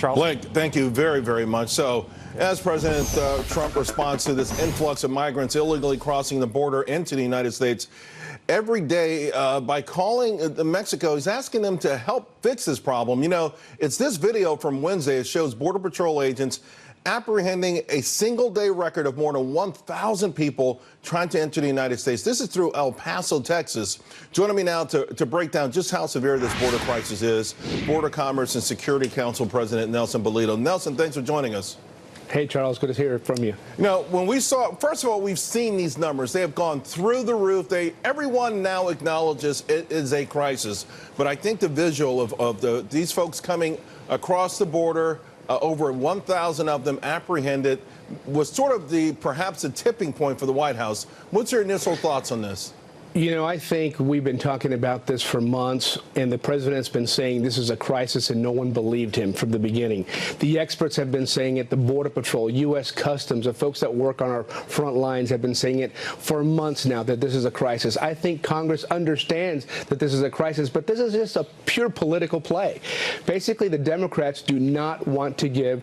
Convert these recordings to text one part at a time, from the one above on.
Charles? Blake, thank you very, very much. So, as President Trump responds to this influx of migrants illegally crossing the border into the United States, every day by calling Mexico, he's asking them to help fix this problem. You know, it's this video from Wednesday. It shows Border Patrol agents apprehending a single-day record of more than 1,000 people trying to enter the United States. This is through El Paso, Texas. Joining me now to break down just how severe this border crisis is, Border Commerce and Security Council President Nelson Balido. Nelson, thanks for joining us. Hey, Charles, good to hear from you. You know, when we saw, first of all, we've seen these numbers. They have gone through the roof. Everyone now acknowledges it is a crisis. But I think the visual of these folks coming across the border, over 1,000 of them apprehended, was sort of perhaps a tipping point for the White House. What's your initial thoughts on this? You know, I think we've been talking about this for months, and the president's been saying this is a crisis, and no one believed him from the beginning. The experts have been saying it. The Border Patrol, U.S. Customs, the folks that work on our front lines have been saying it for months now that this is a crisis. I think Congress understands that this is a crisis, but this is just a pure political play. Basically, the Democrats do not want to give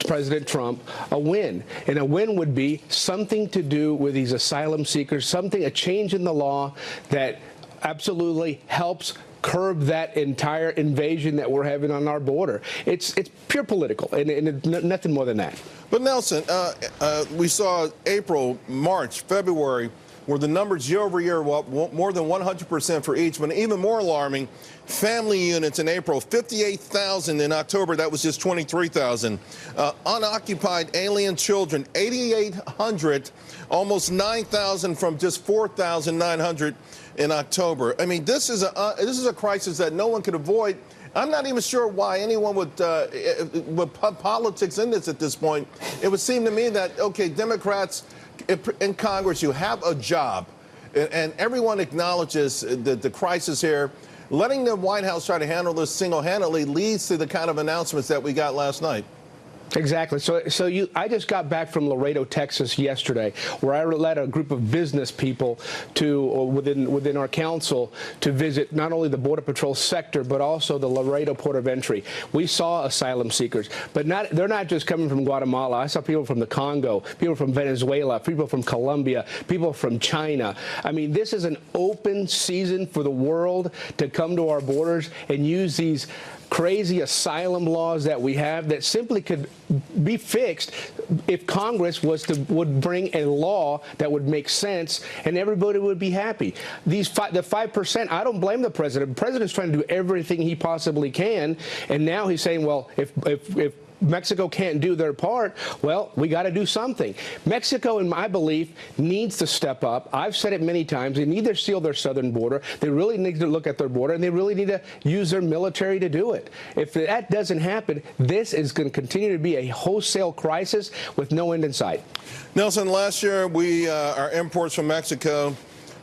President Trump a win, and a win would be something to do with these asylum seekers, a change in the law that absolutely helps curb that entire invasion that we're having on our border. It's pure political, and nothing more than that. But Nelson, we saw April, March, February, where the numbers year over year were up more than 100% for each. But even more alarming, family units in April, 58,000. In October, that was just 23,000. Unoccupied alien children, 8,800, almost 9,000 from just 4,900 in October. I mean, this is a crisis that no one could avoid. I'm not even sure why anyone would put politics in this point. It would seem to me that, okay, Democrats in Congress, you have a job, and everyone acknowledges the crisis here. Letting the White House try to handle this single-handedly leads to the kind of announcements that we got last night. Exactly. I just got back from Laredo, Texas yesterday, where I led a group of business people within our council to visit not only the Border Patrol sector, but also the Laredo Port of Entry. We saw asylum seekers, but they're not just coming from Guatemala. I saw people from the Congo, people from Venezuela, people from Colombia, people from China. I mean, this is an open season for the world to come to our borders and use these crazy asylum laws that we have that simply could be fixed if Congress would bring a law that would make sense and everybody would be happy. The 5%, I don't blame the president. The president's trying to do everything he possibly can, and now he's saying, well, if Mexico can't do their part, well, we got to do something. Mexico, in my belief, needs to step up. I've said it many times. They need to seal their southern border. They really need to look at their border, and they really need to use their military to do it. If that doesn't happen, this is going to continue to be a wholesale crisis with no end in sight. Nelson, last year, our imports from Mexico,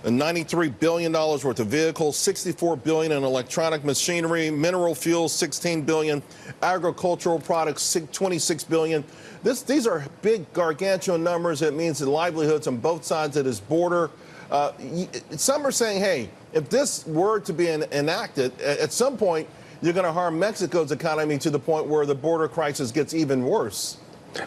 $93 billion worth of vehicles, $64 billion in electronic machinery, mineral fuels, $16 billion, agricultural products, $26 billion. These are big, gargantuan numbers. It means the livelihoods on both sides of this border. Some are saying, hey, if this were to be enacted, at some point, you're going to harm Mexico's economy to the point where the border crisis gets even worse.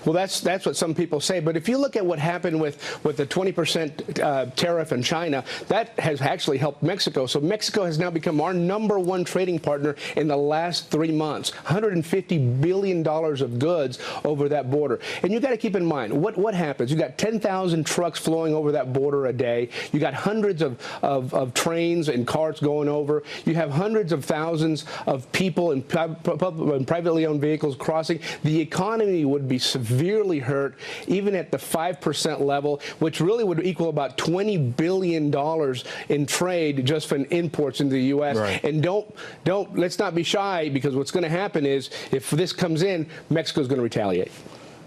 Well, that's what some people say. But if you look at what happened with the 20% tariff in China, that has actually helped Mexico. So Mexico has now become our #1 trading partner in the last 3 months. $150 billion of goods over that border. And you got to keep in mind what happens. You got 10,000 trucks flowing over that border a day. You got hundreds of trains and carts going over. You have hundreds of thousands of people in privately owned vehicles crossing. The economy would be severely hurt, even at the 5% level, which really would equal about $20 billion in trade just from imports into the U.S. Right. And let's not be shy, because what's going to happen is if this comes in, Mexico's going to retaliate.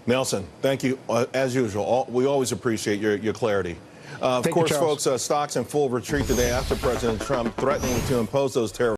Nelson, thank you as usual. We always appreciate your clarity. Of course, folks, stocks in full retreat today after President Trump threatening to impose those tariffs.